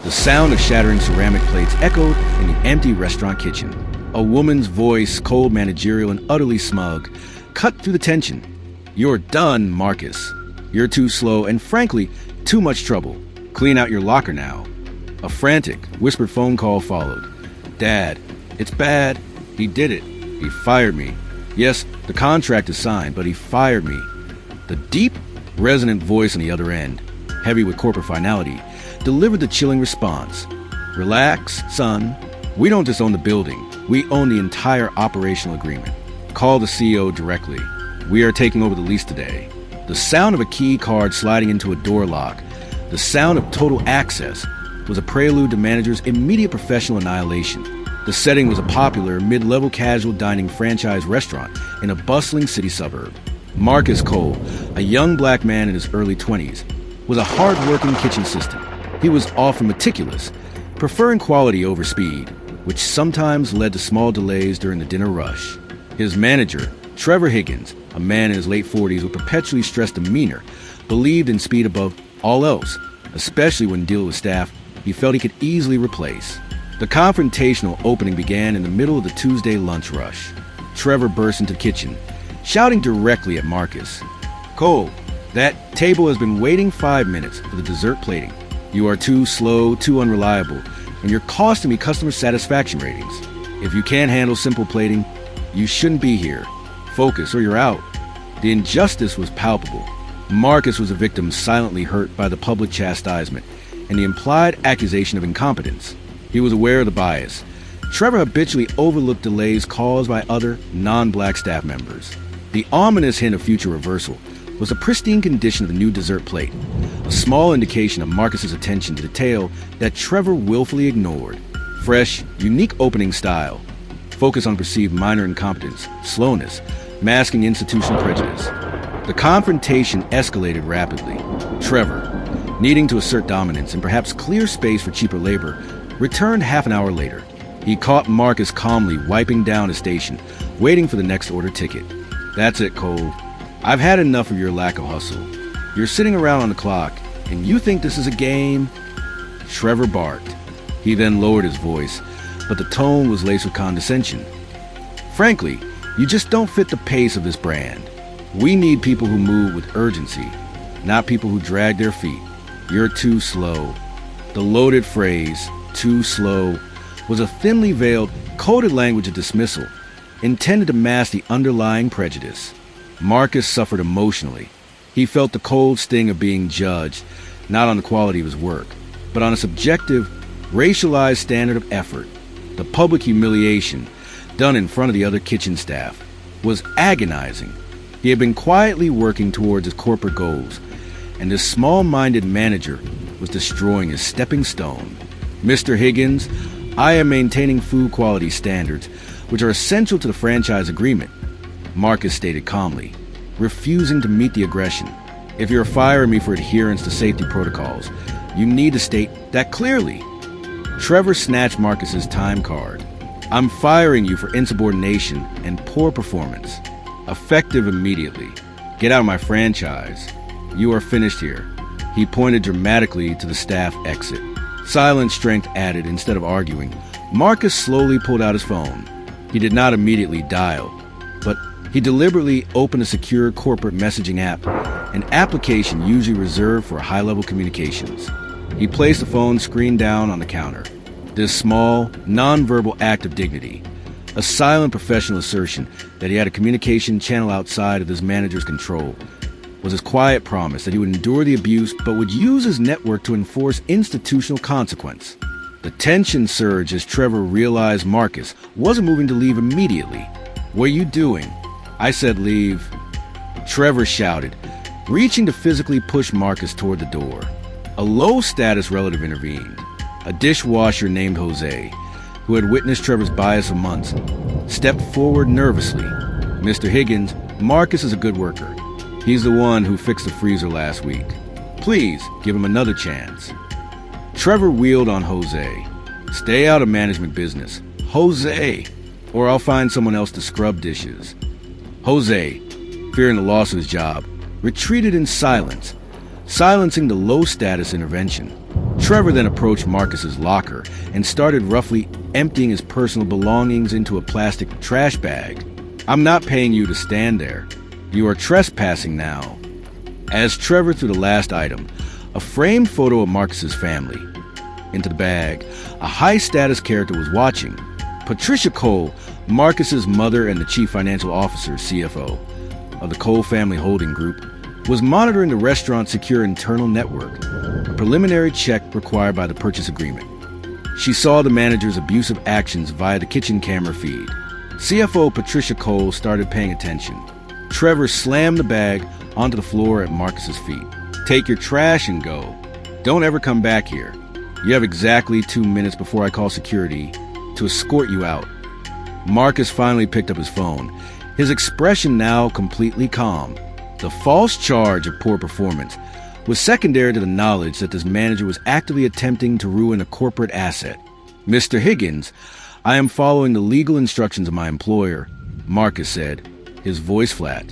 The sound of shattering ceramic plates echoed in the empty restaurant kitchen. A woman's voice, cold, managerial, and utterly smug, cut through the tension. "You're done, Marcus. You're too slow and, frankly, too much trouble. Clean out your locker now." A frantic, whispered phone call followed. "Dad, it's bad. He did it. He fired me. Yes, the contract is signed, but he fired me." The deep, resonant voice on the other end, heavy with corporate finality, delivered the chilling response. "Relax, son. We don't just own the building. We own the entire operational agreement. Call the CEO directly. We are taking over the lease today." The sound of a key card sliding into a door lock, the sound of total access, was a prelude to manager's immediate professional annihilation. The setting was a popular, mid-level casual dining franchise restaurant in a bustling city suburb. Marcus Cole, a young black man in his early 20s, was a hard-working kitchen assistant. He was often meticulous, preferring quality over speed, which sometimes led to small delays during the dinner rush. His manager, Trevor Higgins, a man in his late 40s with perpetually stressed demeanor, believed in speed above all else, especially when dealing with staff he felt he could easily replace. The confrontational opening began in the middle of the Tuesday lunch rush. Trevor burst into the kitchen, shouting directly at Marcus. "Cole, that table has been waiting 5 minutes for the dessert plating. You are too slow, too unreliable, and you're costing me customer satisfaction ratings. If you can't handle simple plating, you shouldn't be here. Focus or you're out." The injustice was palpable. Marcus was a victim silently hurt by the public chastisement and the implied accusation of incompetence. He was aware of the bias. Trevor habitually overlooked delays caused by other non-black staff members. The ominous hint of future reversal was the pristine condition of the new dessert plate, a small indication of Marcus's attention to detail that Trevor willfully ignored. Fresh, unique opening style, focus on perceived minor incompetence, slowness, masking institutional prejudice. The confrontation escalated rapidly. Trevor, needing to assert dominance and perhaps clear space for cheaper labor, returned half an hour later. He caught Marcus calmly wiping down his station, waiting for the next order ticket. "That's it, Cole. I've had enough of your lack of hustle. You're sitting around on the clock, and you think this is a game?" Trevor barked. He then lowered his voice, but the tone was laced with condescension. "Frankly, you just don't fit the pace of this brand. We need people who move with urgency, not people who drag their feet. You're too slow." The loaded phrase, "too slow," was a thinly veiled, coded language of dismissal, intended to mask the underlying prejudice. Marcus suffered emotionally. He felt the cold sting of being judged, not on the quality of his work, but on a subjective, racialized standard of effort. The public humiliation, done in front of the other kitchen staff, was agonizing. He had been quietly working towards his corporate goals, and this small-minded manager was destroying his stepping stone. "Mr. Higgins, I am maintaining food quality standards, which are essential to the franchise agreement," Marcus stated calmly, refusing to meet the aggression. "If you're firing me for adherence to safety protocols, you need to state that clearly." Trevor snatched Marcus's time card. "I'm firing you for insubordination and poor performance. Effective immediately. Get out of my franchise. You are finished here." He pointed dramatically to the staff exit. Silent strength added instead of arguing. Marcus slowly pulled out his phone. He did not immediately dial, but he deliberately opened a secure corporate messaging app, an application usually reserved for high-level communications. He placed the phone screen down on the counter. This small, non-verbal act of dignity, a silent professional assertion that he had a communication channel outside of his manager's control, was his quiet promise that he would endure the abuse but would use his network to enforce institutional consequence. The tension surged as Trevor realized Marcus wasn't moving to leave immediately. "What are you doing?" "I said leave," Trevor shouted, reaching to physically push Marcus toward the door. A low-status relative intervened, a dishwasher named Jose, who had witnessed Trevor's bias for months, stepped forward nervously. "Mr. Higgins, Marcus is a good worker. He's the one who fixed the freezer last week. Please give him another chance." Trevor wheeled on Jose. "Stay out of management business. Jose, or I'll find someone else to scrub dishes." Jose, fearing the loss of his job, retreated in silence, silencing the low-status intervention. Trevor then approached Marcus's locker and started roughly emptying his personal belongings into a plastic trash bag. "I'm not paying you to stand there. You are trespassing now." As Trevor threw the last item, a framed photo of Marcus's family, into the bag, a high-status character was watching. Patricia Cole, Marcus's mother and the chief financial officer, CFO, of the Cole Family Holding Group, was monitoring the restaurant's secure internal network, a preliminary check required by the purchase agreement. She saw the manager's abusive actions via the kitchen camera feed. CFO Patricia Cole started paying attention. Trevor slammed the bag onto the floor at Marcus's feet. "Take your trash and go. Don't ever come back here. You have exactly 2 minutes before I call security to escort you out." Marcus finally picked up his phone, his expression now completely calm. The false charge of poor performance was secondary to the knowledge that this manager was actively attempting to ruin a corporate asset. "Mr. Higgins, I am following the legal instructions of my employer," Marcus said, his voice flat.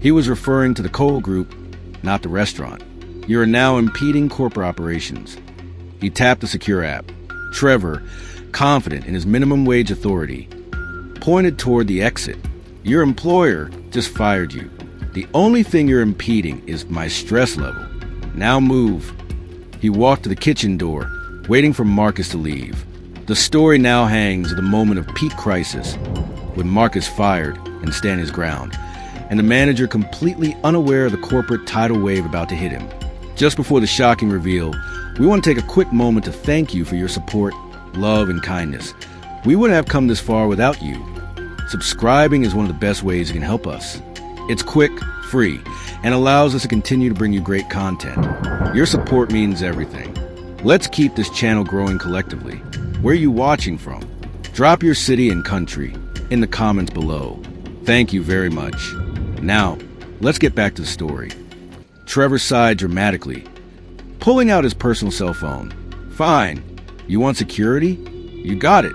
He was referring to the Cole Group, not the restaurant. "You are now impeding corporate operations." He tapped the secure app. Trevor, confident in his minimum wage authority, pointed toward the exit. "Your employer just fired you. The only thing you're impeding is my stress level. Now move." He walked to the kitchen door, waiting for Marcus to leave. The story now hangs at the moment of peak crisis, when Marcus fired and stand his ground, and the manager completely unaware of the corporate tidal wave about to hit him. Just before the shocking reveal, we want to take a quick moment to thank you for your support, love, and kindness. We wouldn't have come this far without you. Subscribing is one of the best ways you can help us. It's quick, free, and allows us to continue to bring you great content. Your support means everything. Let's keep this channel growing collectively. Where are you watching from? Drop your city and country in the comments below. Thank you very much. Now, let's get back to the story. Trevor sighed dramatically, pulling out his personal cell phone. "Fine. You want security? You got it."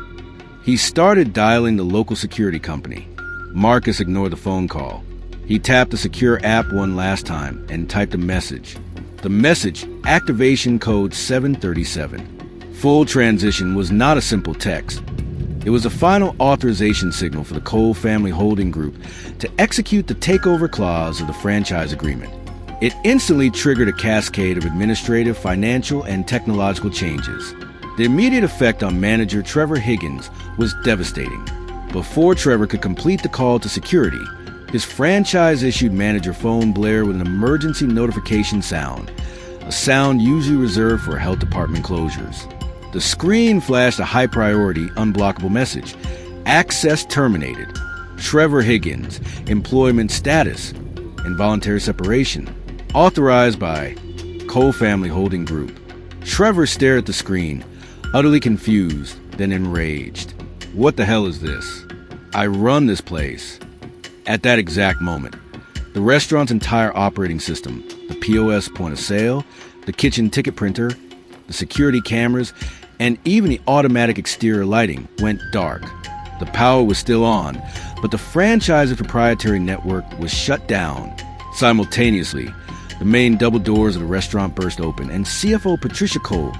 He started dialing the local security company. Marcus ignored the phone call. He tapped the secure app one last time and typed a message. The message, activation code 737. Full transition was not a simple text. It was a final authorization signal for the Cole Family Holding Group to execute the takeover clause of the franchise agreement. It instantly triggered a cascade of administrative, financial, and technological changes. The immediate effect on manager Trevor Higgins was devastating. Before Trevor could complete the call to security, his franchise-issued manager phone blared with an emergency notification sound, a sound usually reserved for health department closures. The screen flashed a high-priority, unblockable message. "Access terminated. Trevor Higgins, employment status, involuntary separation. Authorized by Cole Family Holding Group." Trevor stared at the screen, utterly confused, then enraged. "What the hell is this? I run this place." At that exact moment, the restaurant's entire operating system, the POS point of sale, the kitchen ticket printer, the security cameras, and even the automatic exterior lighting went dark. The power was still on, but the franchise's proprietary network was shut down. Simultaneously, the main double doors of the restaurant burst open, and CFO Patricia Cole,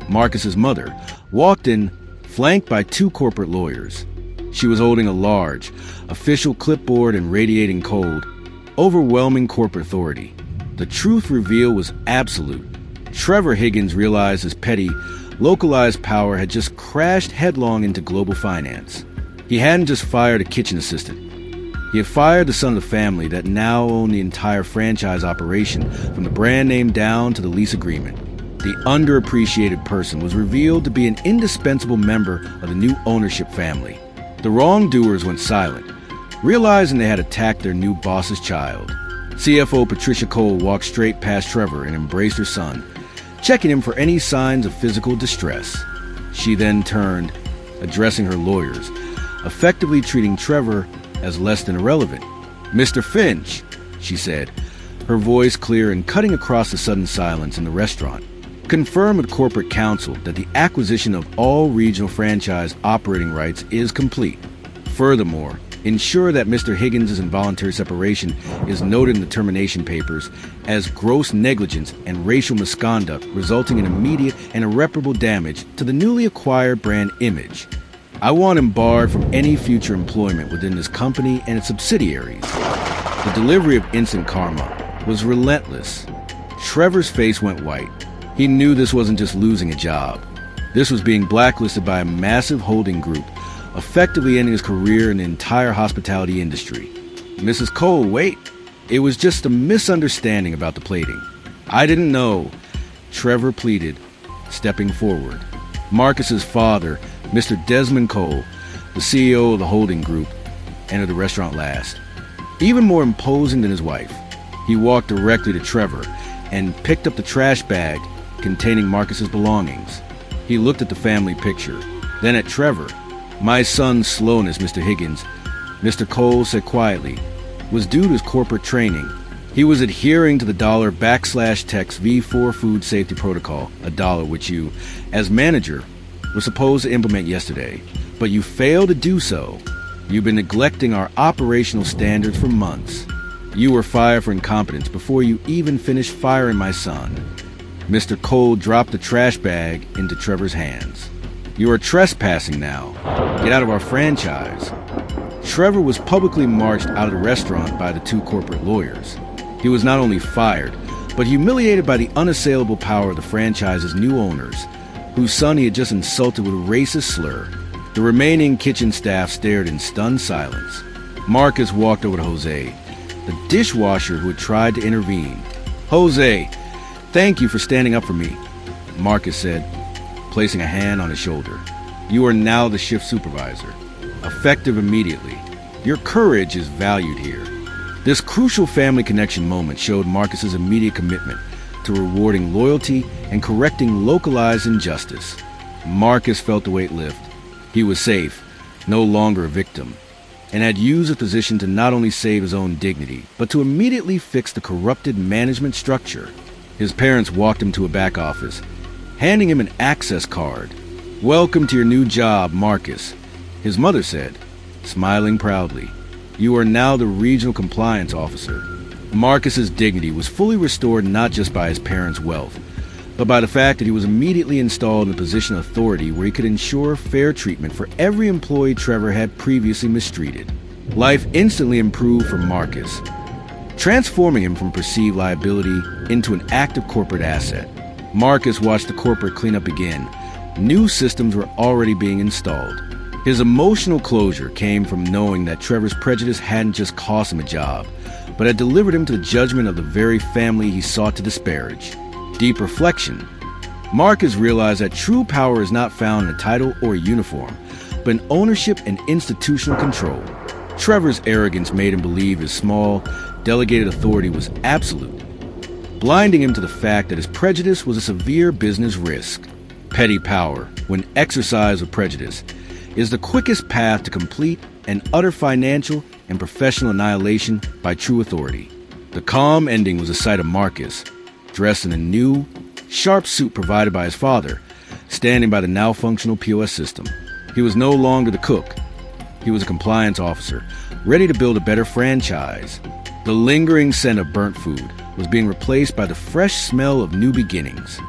Marcus's mother, walked in, flanked by 2 corporate lawyers. She was holding a large, official clipboard and radiating cold, overwhelming corporate authority. The truth revealed was absolute. Trevor Higgins realized his petty, localized power had just crashed headlong into global finance. He hadn't just fired a kitchen assistant. He had fired the son of the family that now owned the entire franchise operation, from the brand name down to the lease agreement. The underappreciated person was revealed to be an indispensable member of the new ownership family. The wrongdoers went silent, realizing they had attacked their new boss's child. CFO Patricia Cole walked straight past Trevor and embraced her son, checking him for any signs of physical distress. She then turned, addressing her lawyers, effectively treating Trevor as less than irrelevant. "Mr. Finch," she said, her voice clear and cutting across the sudden silence in the restaurant. "Confirm with corporate counsel that the acquisition of all regional franchise operating rights is complete. Furthermore, Ensure that Mr. Higgins' involuntary separation is noted in the termination papers as gross negligence and racial misconduct resulting in immediate and irreparable damage to the newly acquired brand image. I want him barred from any future employment within this company and its subsidiaries. The delivery of instant karma was relentless. Trevor's face went white. He knew this wasn't just losing a job. This was being blacklisted by a massive holding group, effectively ending his career in the entire hospitality industry. Mrs. Cole, wait. It was just a misunderstanding about the plating. I didn't know, Trevor pleaded, stepping forward. Marcus's father, Mr. Desmond Cole, the CEO of the holding group, entered the restaurant last. Even more imposing than his wife, he walked directly to Trevor and picked up the trash bag containing Marcus's belongings. He looked at the family picture, then at Trevor. My son's slowness, Mr. Higgins, Mr. Cole said quietly, was due to his corporate training. He was adhering to the $/text V4 food safety protocol, $1 which you, as manager, were supposed to implement yesterday, but you failed to do so. You've been neglecting our operational standards for months. You were fired for incompetence before you even finished firing my son. Mr. Cole dropped the trash bag into Trevor's hands. You are trespassing now. Get out of our franchise. Trevor was publicly marched out of the restaurant by the two corporate lawyers. He was not only fired, but humiliated by the unassailable power of the franchise's new owners, whose son he had just insulted with a racist slur. The remaining kitchen staff stared in stunned silence. Marcus walked over to Jose, the dishwasher who had tried to intervene. Jose, thank you for standing up for me, Marcus said, placing a hand on his shoulder. You are now the shift supervisor, effective immediately. Your courage is valued here. This crucial family connection moment showed Marcus's immediate commitment to rewarding loyalty and correcting localized injustice. Marcus felt the weight lift. He was safe, no longer a victim, and had used his position to not only save his own dignity, but to immediately fix the corrupted management structure. His parents walked him to a back office, handing him an access card. Welcome to your new job, Marcus, his mother said, smiling proudly. You are now the regional compliance officer. Marcus's dignity was fully restored not just by his parents' wealth, but by the fact that he was immediately installed in a position of authority where he could ensure fair treatment for every employee Trevor had previously mistreated. Life instantly improved for Marcus, transforming him from perceived liability into an active corporate asset. Marcus watched the corporate cleanup begin. New systems were already being installed. His emotional closure came from knowing that Trevor's prejudice hadn't just cost him a job, but had delivered him to the judgment of the very family he sought to disparage. Deep reflection. Marcus realized that true power is not found in a title or a uniform, but in ownership and institutional control. Trevor's arrogance made him believe his small, delegated authority was absolute, blinding him to the fact that his prejudice was a severe business risk. Petty power, when exercised with prejudice, is the quickest path to complete and utter financial and professional annihilation by true authority. The calm ending was the sight of Marcus, dressed in a new, sharp suit provided by his father, standing by the now functional POS system. He was no longer the cook. He was a compliance officer, ready to build a better franchise. The lingering scent of burnt food was being replaced by the fresh smell of new beginnings.